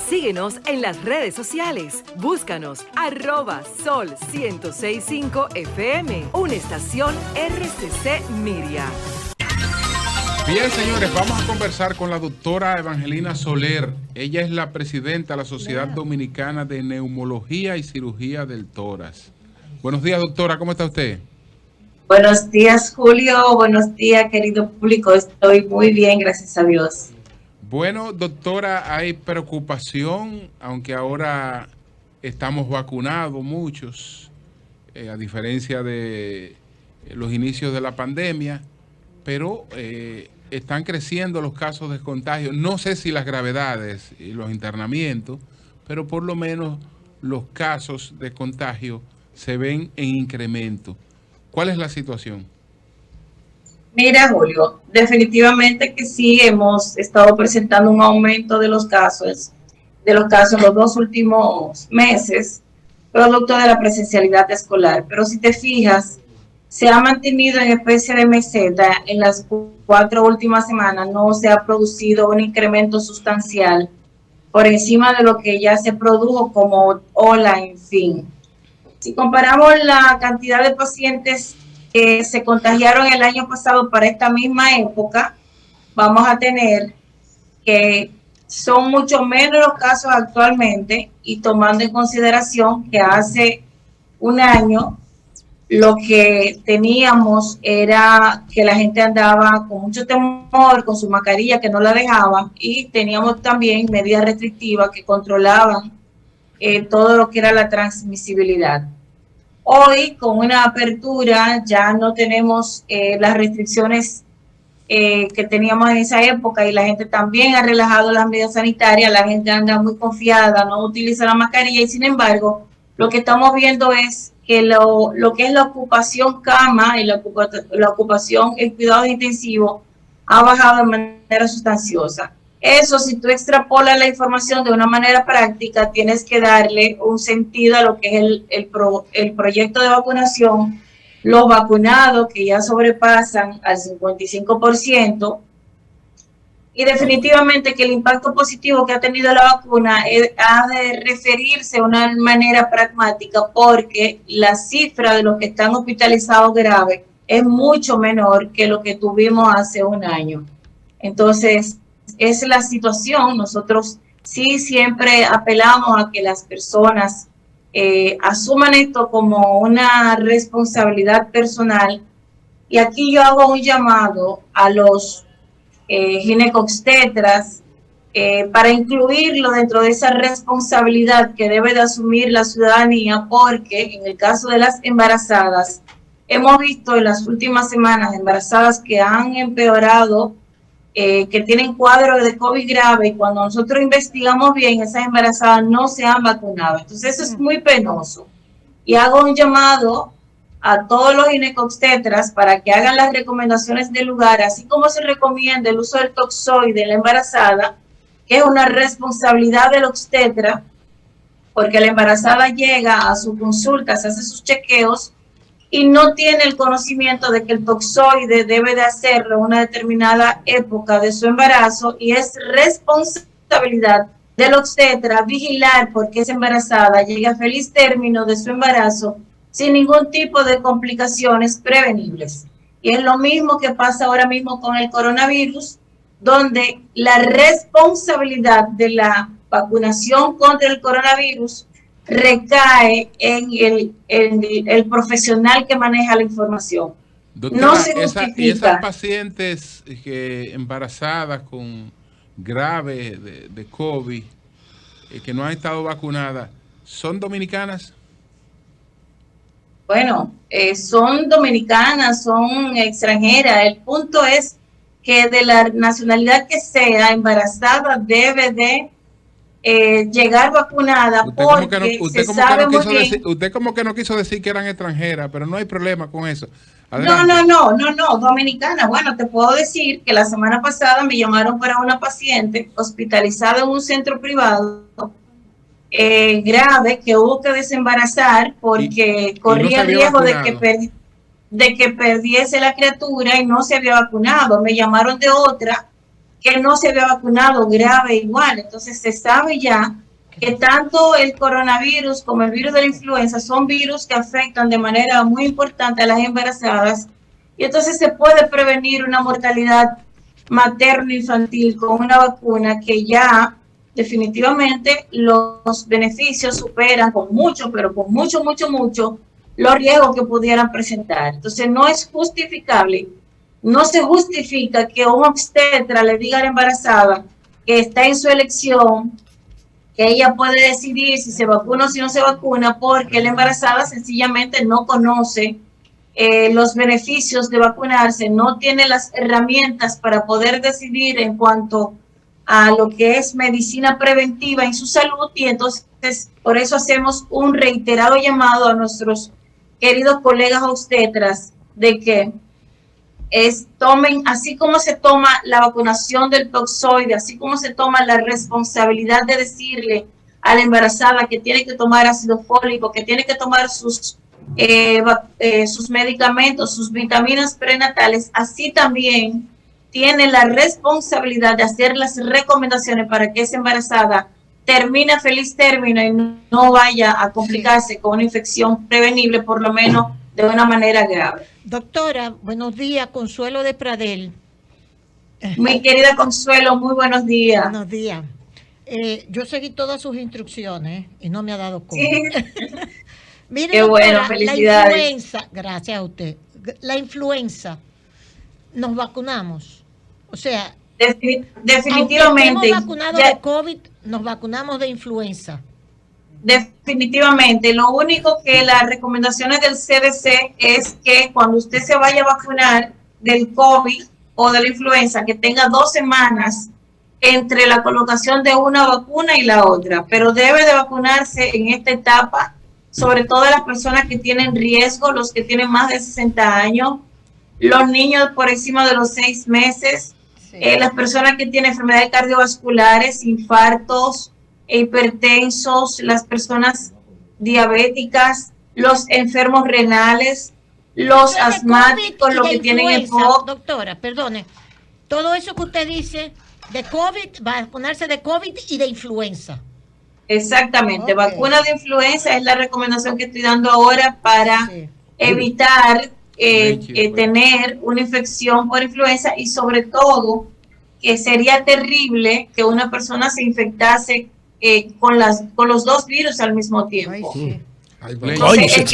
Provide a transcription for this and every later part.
Síguenos en las redes sociales. Búscanos @Sol1065 FM, una estación RCC Miria. Bien, señores, vamos a conversar con la doctora Evangelina Soler. Ella es la presidenta de la Sociedad Dominicana de Neumología y Cirugía del Tórax. Buenos días, doctora, ¿cómo está usted? Buenos días, Julio. Buenos días, querido público. Estoy muy bien, gracias a Dios. Bueno, doctora, hay preocupación, aunque ahora estamos vacunados muchos, a diferencia de los inicios de la pandemia, pero están creciendo los casos de contagio. No sé si las gravedades y los internamientos, pero por lo menos los casos de contagio se ven en incremento. ¿Cuál es la situación? Mira, Julio, definitivamente que sí hemos estado presentando un aumento de los casos en los 2 últimos meses, producto de la presencialidad escolar. Pero si te fijas, se ha mantenido en especie de meseta en las 4 últimas semanas, no se ha producido un incremento sustancial por encima de lo que ya se produjo como ola, en fin. Si comparamos la cantidad de pacientes que se contagiaron el año pasado para esta misma época, vamos a tener que son mucho menos los casos actualmente, y tomando en consideración que hace un año lo que teníamos era que la gente andaba con mucho temor, con su mascarilla que no la dejaban, y teníamos también medidas restrictivas que controlaban todo lo que era la transmisibilidad. Hoy, con una apertura, ya no tenemos las restricciones que teníamos en esa época, y la gente también ha relajado las medidas sanitarias, la gente anda muy confiada, no utiliza la mascarilla, y sin embargo, lo que estamos viendo es que lo que es la ocupación cama y la ocupación en cuidados intensivos ha bajado de manera sustanciosa. Eso, si tú extrapolas la información de una manera práctica, tienes que darle un sentido a lo que es el proyecto de vacunación, los vacunados que ya sobrepasan al 55%, y definitivamente que el impacto positivo que ha tenido la vacuna ha de referirse de una manera pragmática, porque la cifra de los que están hospitalizados graves es mucho menor que lo que tuvimos hace un año. Entonces, es la situación. Nosotros sí siempre apelamos a que las personas asuman esto como una responsabilidad personal, y aquí yo hago un llamado a los ginecobstetras para incluirlo dentro de esa responsabilidad que debe de asumir la ciudadanía, porque en el caso de las embarazadas, hemos visto en las últimas semanas embarazadas que han empeorado, que tienen cuadros de COVID grave, y cuando nosotros investigamos bien, esas embarazadas no se han vacunado. Entonces eso es muy penoso, y hago un llamado a todos los ginecobstetras para que hagan las recomendaciones del lugar, así como se recomienda el uso del toxoide en la embarazada, que es una responsabilidad del obstetra, porque la embarazada llega a su consulta, se hace sus chequeos y no tiene el conocimiento de que el toxoide debe de hacerlo en una determinada época de su embarazo, y es responsabilidad del obstetra vigilar porque esa embarazada llegue a feliz término de su embarazo sin ningún tipo de complicaciones prevenibles. Y es lo mismo que pasa ahora mismo con el coronavirus, donde la responsabilidad de la vacunación contra el coronavirus recae en el profesional que maneja la información. Doctora, no se justifica. Y esas pacientes que embarazadas con grave de COVID, que no han estado vacunadas, ¿son dominicanas? Bueno, son dominicanas, son extranjeras. El punto es que de la nacionalidad que sea, embarazada debe de llegar vacunada, porque usted como que no quiso decir que eran extranjeras, pero no hay problema con eso. Adelante. No, dominicana. Bueno, te puedo decir que la semana pasada me llamaron para una paciente hospitalizada en un centro privado grave, que hubo que desembarazar porque corría el riesgo de que perdiese la criatura y no se había vacunado. Me llamaron de otra que no se había vacunado, grave igual. Entonces se sabe ya que tanto el coronavirus como el virus de la influenza son virus que afectan de manera muy importante a las embarazadas, y entonces se puede prevenir una mortalidad materno-infantil con una vacuna que ya definitivamente los beneficios superan con mucho, pero con mucho, los riesgos que pudieran presentar. Entonces no es justificable, no se justifica que un obstetra le diga a la embarazada que está en su elección, que ella puede decidir si se vacuna o si no se vacuna, porque la embarazada sencillamente no conoce los beneficios de vacunarse, no tiene las herramientas para poder decidir en cuanto a lo que es medicina preventiva en su salud, y entonces por eso hacemos un reiterado llamado a nuestros queridos colegas obstetras de que tomen, así como se toma la vacunación del toxoide, así como se toma la responsabilidad de decirle a la embarazada que tiene que tomar ácido fólico, que tiene que tomar sus medicamentos, sus vitaminas prenatales, así también tiene la responsabilidad de hacer las recomendaciones para que esa embarazada termine a feliz término y no vaya a complicarse con una infección prevenible, por lo menos de una manera grave. Doctora, buenos días, Consuelo de Pradel. Mi querida Consuelo, muy buenos días. Buenos días. Yo seguí todas sus instrucciones y no me ha dado COVID. Sí. Mire, qué doctora, bueno, felicidades. La influenza, gracias a usted. La influenza, nos vacunamos. O sea, definitivamente. Aunque estemos vacunados de COVID, nos vacunamos de influenza. Definitivamente. Lo único que las recomendaciones del CDC es que cuando usted se vaya a vacunar del COVID o de la influenza, que tenga 2 semanas entre la colocación de una vacuna y la otra, pero debe de vacunarse en esta etapa, sobre todo las personas que tienen riesgo, los que tienen más de 60 años, los niños por encima de los 6 meses, sí. Las personas que tienen enfermedades cardiovasculares, infartos, hipertensos, las personas diabéticas, los enfermos renales, los asmáticos, los que tienen EPOC. Doctora, perdone, todo eso que usted dice de COVID, vacunarse de COVID y de influenza. Exactamente, vacuna de influenza es la recomendación que estoy dando ahora para evitar tener una infección por influenza, y sobre todo que sería terrible que una persona se infectase con los 2 virus al mismo tiempo. Ay, sí. Entonces,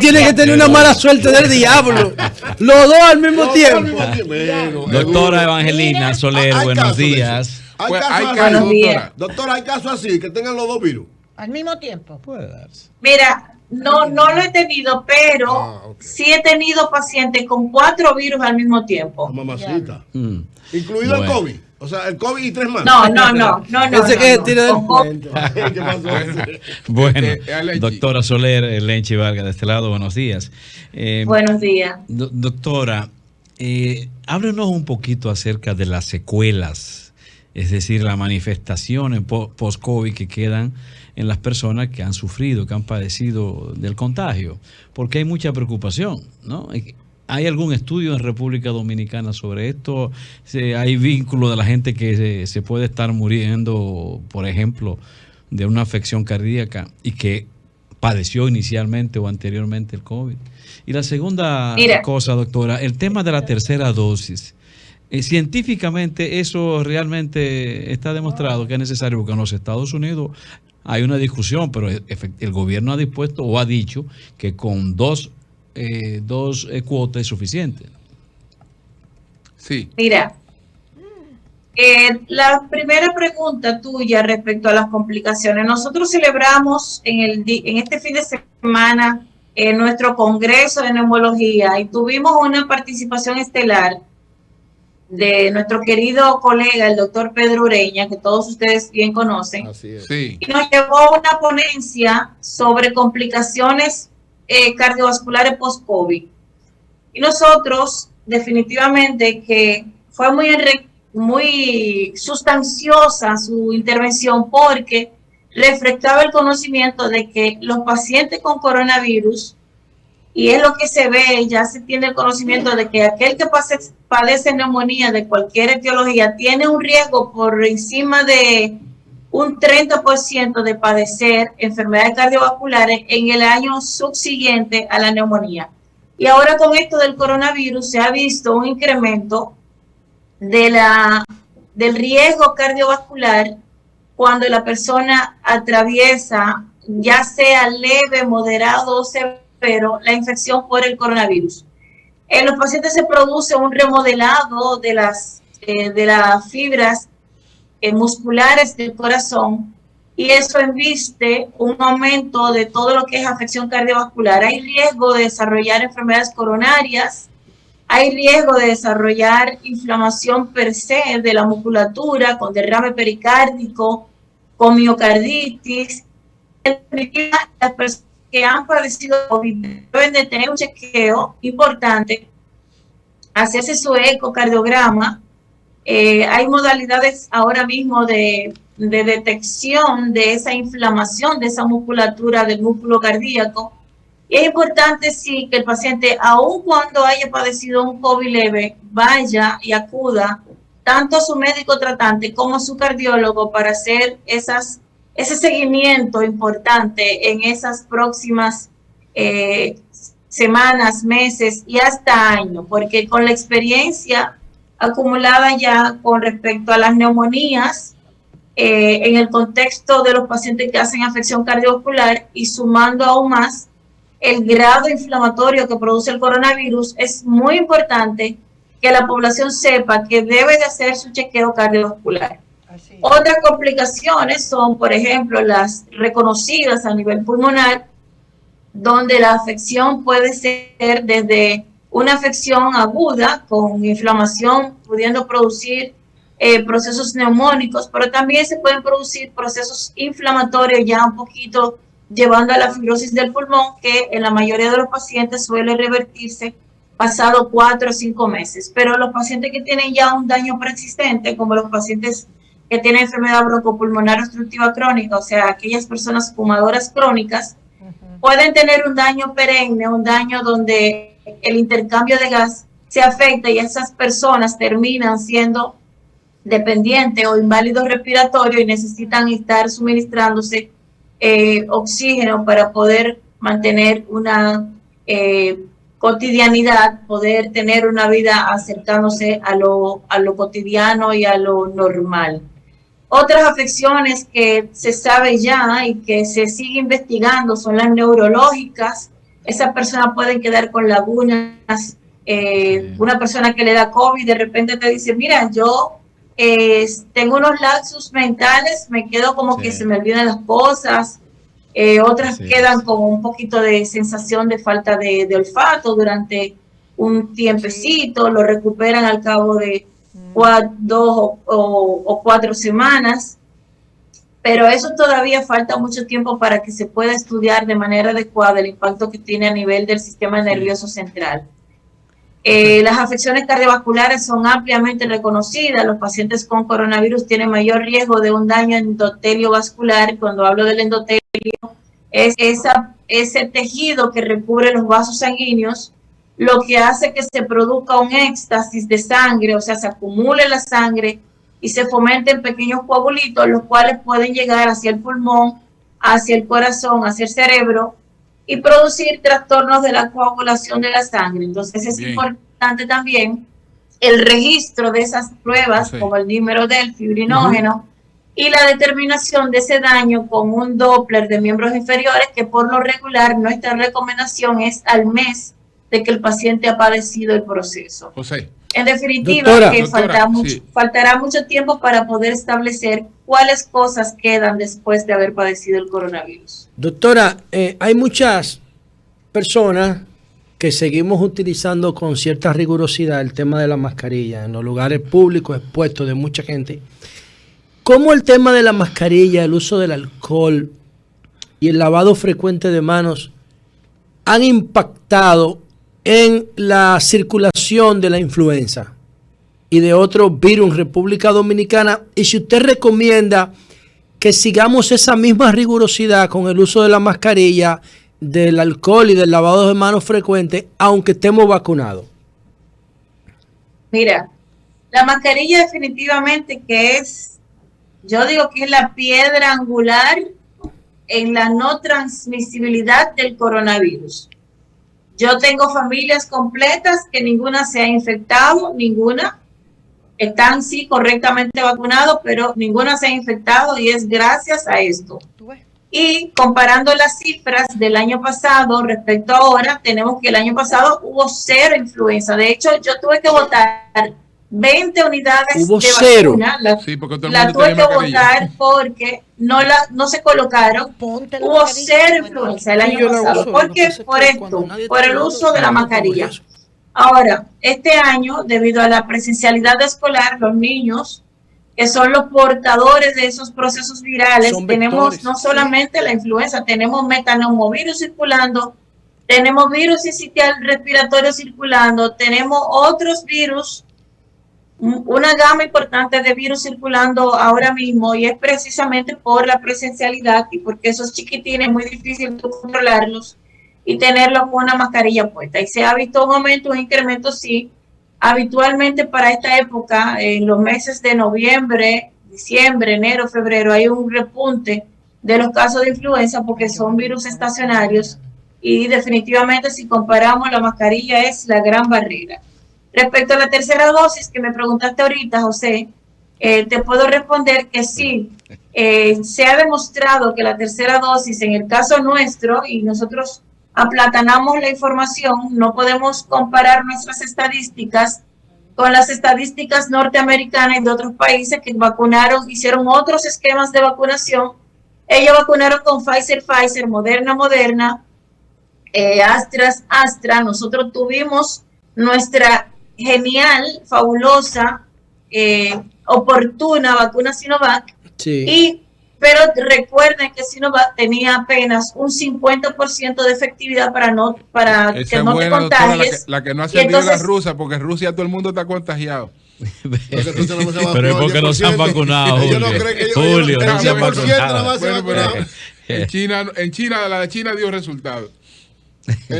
tiene que tener una mala suerte del diablo. Los 2 al mismo tiempo. Doctora Evangelina Soler, buenos días. Hay casos, doctora, hay casos así, que tengan los 2 virus. Al mismo tiempo. Puede darse. Mira, no lo he tenido, pero sí he tenido pacientes con 4 virus al mismo tiempo. Mamacita. Incluido el COVID. O sea, el COVID y 3 más. No. Ese que tira del cuento. ¿Qué pasó? Bueno, doctora Soler, Lenchi Vargas de este lado, buenos días. Buenos días. Doctora, háblenos un poquito acerca de las secuelas, es decir, las manifestaciones post-COVID que quedan en las personas que han sufrido, que han padecido del contagio, porque hay mucha preocupación, ¿no? ¿Hay algún estudio en República Dominicana sobre esto? ¿Hay vínculo de la gente que se puede estar muriendo, por ejemplo, de una afección cardíaca y que padeció inicialmente o anteriormente el COVID? Y la segunda cosa, doctora, el tema de la tercera dosis. Científicamente eso realmente está demostrado que es necesario, porque en los Estados Unidos hay una discusión, pero el gobierno ha dispuesto o ha dicho que con dos cuotas es suficiente. Sí. Mira, la primera pregunta tuya respecto a las complicaciones. Nosotros celebramos en este fin de semana nuestro congreso de neumología y tuvimos una participación estelar de nuestro querido colega, el doctor Pedro Ureña, que todos ustedes bien conocen. Así es. Sí. Y nos llevó a una ponencia sobre complicaciones cardiovasculares post-COVID. Y nosotros, definitivamente, que fue muy sustanciosa su intervención, porque reflectaba el conocimiento de que los pacientes con coronavirus y es lo que se ve, ya se tiene el conocimiento de que aquel que padece neumonía de cualquier etiología tiene un riesgo por encima de un 30% de padecer enfermedades cardiovasculares en el año subsiguiente a la neumonía. Y ahora con esto del coronavirus se ha visto un incremento del riesgo cardiovascular cuando la persona atraviesa, ya sea leve, moderado o severo, la infección por el coronavirus. En los pacientes se produce un remodelado de las fibras musculares del corazón, y eso embiste un aumento de todo lo que es afección cardiovascular. Hay riesgo de desarrollar enfermedades coronarias, hay riesgo de desarrollar inflamación per se de la musculatura, con derrame pericárdico, con miocarditis. En definitiva, las personas que han padecido COVID deben de tener un chequeo importante, hacerse su ecocardiograma. Hay modalidades ahora mismo de detección de esa inflamación de esa musculatura del músculo cardíaco. Y es importante, sí, que el paciente, aun cuando haya padecido un COVID leve, vaya y acuda tanto a su médico tratante como a su cardiólogo para hacer ese seguimiento importante en esas próximas semanas, meses y hasta años, porque con la experiencia acumulada ya con respecto a las neumonías, en el contexto de los pacientes que hacen afección cardiovascular y sumando aún más el grado inflamatorio que produce el coronavirus, es muy importante que la población sepa que debe de hacer su chequeo cardiovascular. Otras complicaciones son, por ejemplo, las reconocidas a nivel pulmonar, donde la afección puede ser desde una afección aguda con inflamación, pudiendo producir procesos neumónicos, pero también se pueden producir procesos inflamatorios ya un poquito llevando a la fibrosis del pulmón, que en la mayoría de los pacientes suele revertirse pasado 4 o 5 meses. Pero los pacientes que tienen ya un daño preexistente, como los pacientes que tienen enfermedad broncopulmonar obstructiva crónica, o sea, aquellas personas fumadoras crónicas, pueden tener un daño perenne, un daño donde el intercambio de gas se afecta y esas personas terminan siendo dependientes o inválidos respiratorios y necesitan estar suministrándose oxígeno para poder mantener una cotidianidad, poder tener una vida acercándose a lo cotidiano y a lo normal. Otras afecciones que se sabe ya y que se sigue investigando son las neurológicas. Esas personas pueden quedar con lagunas. Una persona que le da COVID de repente te dice, mira, yo tengo unos lapsus mentales, me quedo como que se me olvidan las cosas. Otras quedan con un poquito de sensación de falta de olfato durante un tiempecito, lo recuperan al cabo de 2 o 4 semanas, pero eso todavía falta mucho tiempo para que se pueda estudiar de manera adecuada el impacto que tiene a nivel del sistema nervioso central. Las afecciones cardiovasculares son ampliamente reconocidas. Los pacientes con coronavirus tienen mayor riesgo de un daño endotelio vascular. Cuando hablo del endotelio, es ese tejido que recubre los vasos sanguíneos, lo que hace que se produzca un éxtasis de sangre, o sea, se acumule la sangre y se fomenten pequeños coagulitos, los cuales pueden llegar hacia el pulmón, hacia el corazón, hacia el cerebro, y producir trastornos de la coagulación de la sangre. Entonces es importante también el registro de esas pruebas, como el dímero del fibrinógeno, y la determinación de ese daño con un Doppler de miembros inferiores, que por lo regular nuestra recomendación es al mes de que el paciente ha padecido el proceso. José. En definitiva, faltará mucho tiempo para poder establecer cuáles cosas quedan después de haber padecido el coronavirus. Doctora, hay muchas personas que seguimos utilizando con cierta rigurosidad el tema de la mascarilla en los lugares públicos expuestos de mucha gente. ¿Cómo el tema de la mascarilla, el uso del alcohol y el lavado frecuente de manos han impactado en la circulación de la influenza y de otros virus en República Dominicana? Y si usted recomienda que sigamos esa misma rigurosidad con el uso de la mascarilla del alcohol y del lavado de manos frecuente, aunque estemos vacunados? Mira, la mascarilla definitivamente que es, yo digo que es la piedra angular en la no transmisibilidad del coronavirus. Yo tengo familias completas que ninguna se ha infectado, ninguna. Están sí correctamente vacunados, pero ninguna se ha infectado y es gracias a esto. Y comparando las cifras del año pasado respecto a ahora, tenemos que el año pasado hubo 0 influenza. De hecho, yo tuve que votar 20 unidades hubo de 0. vacuna. Sí, porque todo el La mundo tuve tenía que mascarilla. votar porque no se colocaron. Ponte la Hubo mascarilla, 0 bueno. influenza el Sí, año yo la pasado. uso, ¿Por lo qué? que pasa es Por que esto, cuando nadie por está el hablando, uso de la no mascarilla. eso. Ahora, este año, debido a la presencialidad escolar, los niños, que son los portadores de esos procesos virales, Son tenemos vectores. no solamente la influenza, tenemos metaneumovirus circulando, tenemos virus sincitial respiratorio circulando, tenemos otros virus, una gama importante de virus circulando ahora mismo, y es precisamente por la presencialidad y porque esos chiquitines es muy difícil controlarlos y tenerlos con una mascarilla puesta. Y se ha visto un aumento, un incremento, sí. Habitualmente para esta época, en los meses de noviembre, diciembre, enero, febrero, hay un repunte de los casos de influenza porque son virus estacionarios y definitivamente si comparamos, la mascarilla es la gran barrera. Respecto a la tercera dosis que me preguntaste ahorita, José, te puedo responder que sí, se ha demostrado que la tercera dosis, en el caso nuestro, y nosotros aplatanamos la información, no podemos comparar nuestras estadísticas con las estadísticas norteamericanas y de otros países que vacunaron, hicieron otros esquemas de vacunación. Ellos vacunaron con Pfizer, Moderna, Astra. Nosotros tuvimos nuestra genial, fabulosa, oportuna vacuna Sinovac. Sí. Pero recuerden que Sinovac tenía apenas un 50% de efectividad para Esa que no te buena, contagies. doctora, la que no ha servido la rusa, porque en Rusia todo el mundo está contagiado. Pero es porque no se han vacunado, Julio. No se han vacunado. En China, la de China dio resultado.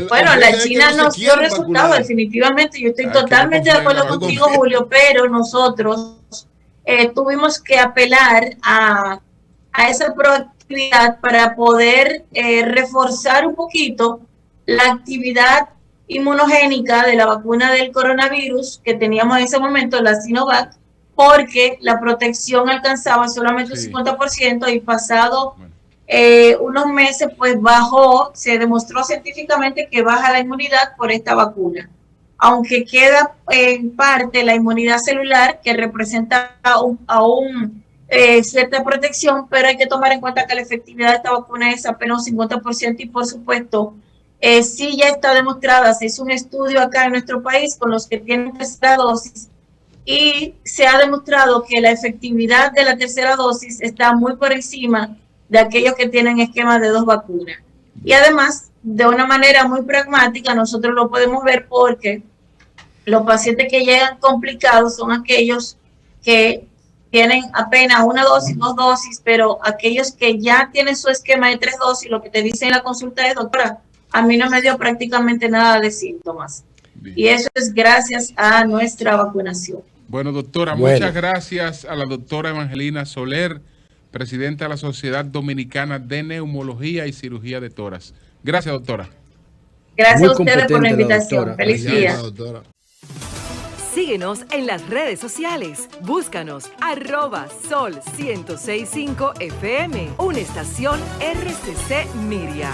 Bueno, la China nos dio resultados, definitivamente. Yo estoy totalmente de acuerdo contigo, Julio, pero nosotros tuvimos que apelar a esa proactividad para poder reforzar un poquito la actividad inmunogénica de la vacuna del coronavirus que teníamos en ese momento, la Sinovac, porque la protección alcanzaba solamente un 50% y pasado unos meses pues bajó, se demostró científicamente que baja la inmunidad por esta vacuna, aunque queda en parte la inmunidad celular que representa aún cierta protección, pero hay que tomar en cuenta que la efectividad de esta vacuna es apenas un 50% y por supuesto sí ya está demostrada. Se hizo un estudio acá en nuestro país con los que tienen tercera dosis y se ha demostrado que la efectividad de la tercera dosis está muy por encima de aquellos que tienen esquemas de 2 vacunas. Y además, de una manera muy pragmática, nosotros lo podemos ver porque los pacientes que llegan complicados son aquellos que tienen apenas 1 dosis, 2 dosis, pero aquellos que ya tienen su esquema de 3 dosis, lo que te dicen en la consulta es: doctora, a mí no me dio prácticamente nada de síntomas. Bien. Y eso es gracias a nuestra vacunación. Bueno, doctora, muchas gracias a la doctora Evangelina Soler, presidenta de la Sociedad Dominicana de Neumología y Cirugía de Tórax. Gracias, doctora. Gracias a ustedes por la invitación. Feliz día. Síguenos en las redes sociales. Búscanos @Sol1065 FM, una estación RCC Miria.